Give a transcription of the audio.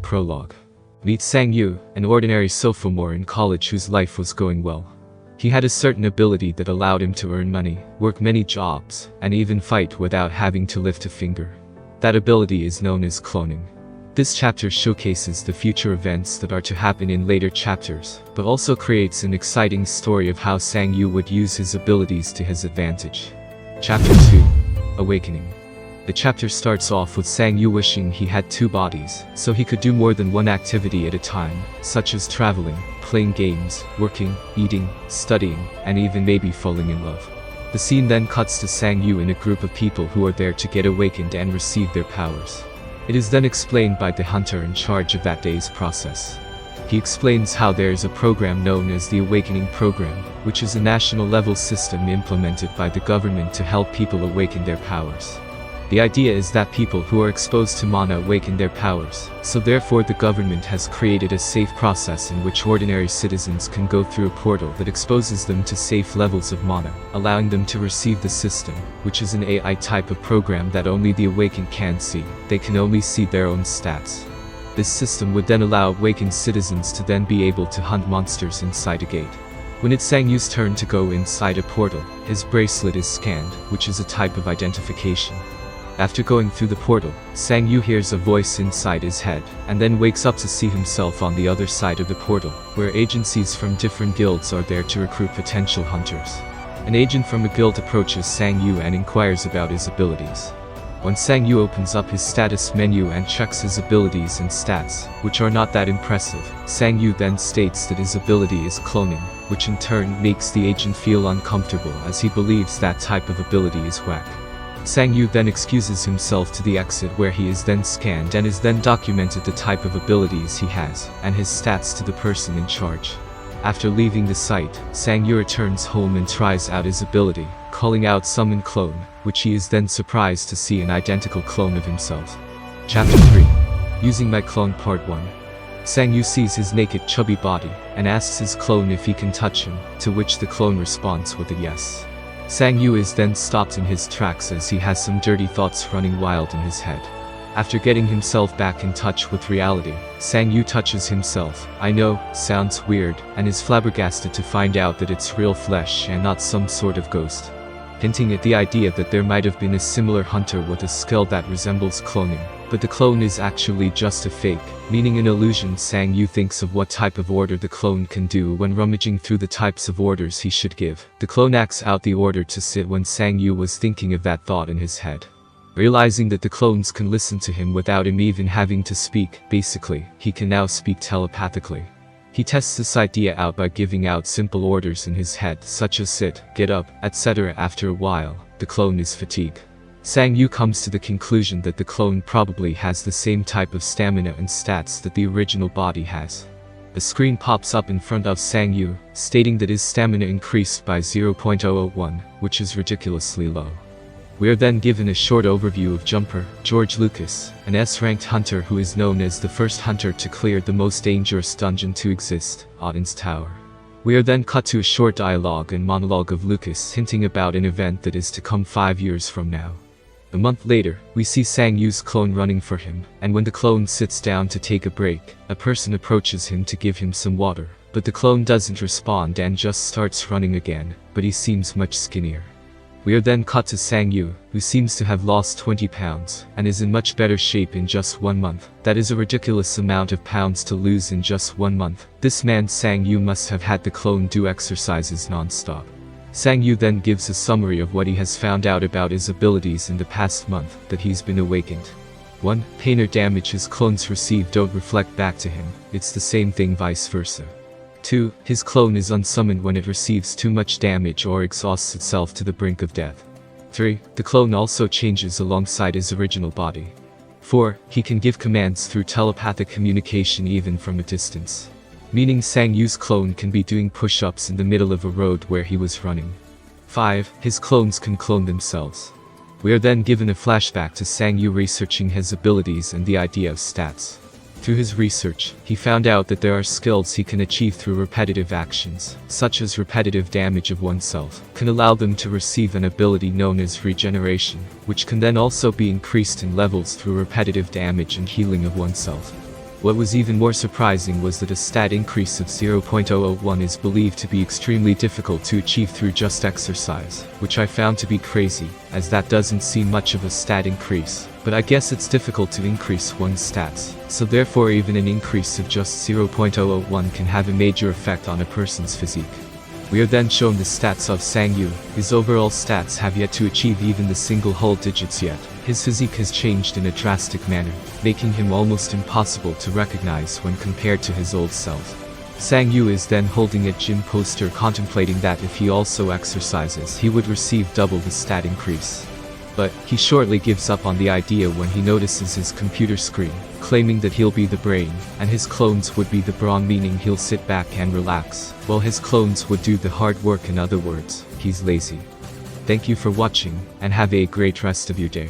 Prologue. Meet Sang-yu, an ordinary sophomore in college whose life was going well. He had a certain ability that allowed him to earn money, work many jobs, and even fight without having to lift a finger. That ability is known as cloning. This chapter showcases the future events that are to happen in later chapters, but also creates an exciting story of how Sang-yu would use his abilities to his advantage. Chapter 2. Awakening. The chapter starts off with Sang-yu wishing he had two bodies, so he could do more than one activity at a time, such as traveling, playing games, working, eating, studying, and even maybe falling in love. The scene then cuts to Sang-yu in a group of people who are there to get awakened and receive their powers. It is then explained by the hunter in charge of that day's process. He explains how there is a program known as the Awakening Program, which is a national-level system implemented by the government to help people awaken their powers. The idea is that people who are exposed to mana awaken their powers, so therefore the government has created a safe process in which ordinary citizens can go through a portal that exposes them to safe levels of mana, allowing them to receive the system, which is an AI type of program that only the awakened can see. They can only see their own stats. This system would then allow awakened citizens to then be able to hunt monsters inside a gate. When it's Sang-yu's turn to go inside a portal, his bracelet is scanned, which is a type of identification. After going through the portal, Sang-yu hears a voice inside his head, and then wakes up to see himself on the other side of the portal, where agencies from different guilds are there to recruit potential hunters. An agent from a guild approaches Sang-yu and inquires about his abilities. When Sang-yu opens up his status menu and checks his abilities and stats, which are not that impressive, Sang-yu then states that his ability is cloning, which in turn makes the agent feel uncomfortable as he believes that type of ability is whack. Sang-yu then excuses himself to the exit where he is then scanned and is then documented the type of abilities he has, and his stats to the person in charge. After leaving the site, Sang-yu returns home and tries out his ability, calling out Summon Clone, which he is then surprised to see an identical clone of himself. Chapter 3. Using My Clone Part 1. Sang-yu sees his naked chubby body, and asks his clone if he can touch him, to which the clone responds with a yes. Sang-yu is then stopped in his tracks as he has some dirty thoughts running wild in his head. After getting himself back in touch with reality, Sang-yu touches himself. I know, sounds weird, and is flabbergasted to find out that it's real flesh and not some sort of ghost. Hinting at the idea that there might have been a similar hunter with a skill that resembles cloning, but the clone is actually just a fake, meaning an illusion. Sang-yu thinks of what type of order the clone can do when rummaging through the types of orders he should give. The clone acts out the order to sit when Sang-yu was thinking of that thought in his head. Realizing that the clones can listen to him without him even having to speak, basically, he can now speak telepathically. He tests this idea out by giving out simple orders in his head such as sit, get up, etc. After a while, the clone is fatigued. Sang-yu comes to the conclusion that the clone probably has the same type of stamina and stats that the original body has. A screen pops up in front of Sang-yu, stating that his stamina increased by 0.001, which is ridiculously low. We are then given a short overview of Jumper, George Lucas, an S-ranked hunter who is known as the first hunter to clear the most dangerous dungeon to exist, Odin's Tower. We are then cut to a short dialogue and monologue of Lucas hinting about an event that is to come 5 years from now. A month later, we see Sang-yu's clone running for him, and when the clone sits down to take a break, a person approaches him to give him some water, but the clone doesn't respond and just starts running again, but he seems much skinnier. We are then cut to Sang-yu, who seems to have lost 20 pounds, and is in much better shape in just 1 month. That is a ridiculous amount of pounds to lose in just 1 month. This man Sang-yu must have had the clone do exercises non-stop. Sang-yu then gives a summary of what he has found out about his abilities in the past month that he's been awakened. 1. Pain or damage his clones receive don't reflect back to him, it's the same thing vice versa. 2. His clone is unsummoned when it receives too much damage or exhausts itself to the brink of death. 3. The clone also changes alongside his original body. 4. He can give commands through telepathic communication even from a distance. Meaning Sang-yu's clone can be doing push-ups in the middle of a road where he was running. 5. His clones can clone themselves. We are then given a flashback to Sang-yu researching his abilities and the idea of stats. Through his research, he found out that there are skills he can achieve through repetitive actions, such as repetitive damage of oneself, can allow them to receive an ability known as regeneration, which can then also be increased in levels through repetitive damage and healing of oneself. What was even more surprising was that a stat increase of 0.001 is believed to be extremely difficult to achieve through just exercise, which I found to be crazy, as that doesn't seem much of a stat increase. But I guess it's difficult to increase one's stats, so therefore even an increase of just 0.001 can have a major effect on a person's physique. We are then shown the stats of Sang-yu. His overall stats have yet to achieve even the single whole digits yet. His physique has changed in a drastic manner, making him almost impossible to recognize when compared to his old self. Sang-yu is then holding a gym poster contemplating that if he also exercises he would receive double the stat increase. But he shortly gives up on the idea when he notices his computer screen, claiming that he'll be the brain, and his clones would be the brawn, meaning he'll sit back and relax, while his clones would do the hard work. In other words, he's lazy. Thank you for watching, and have a great rest of your day.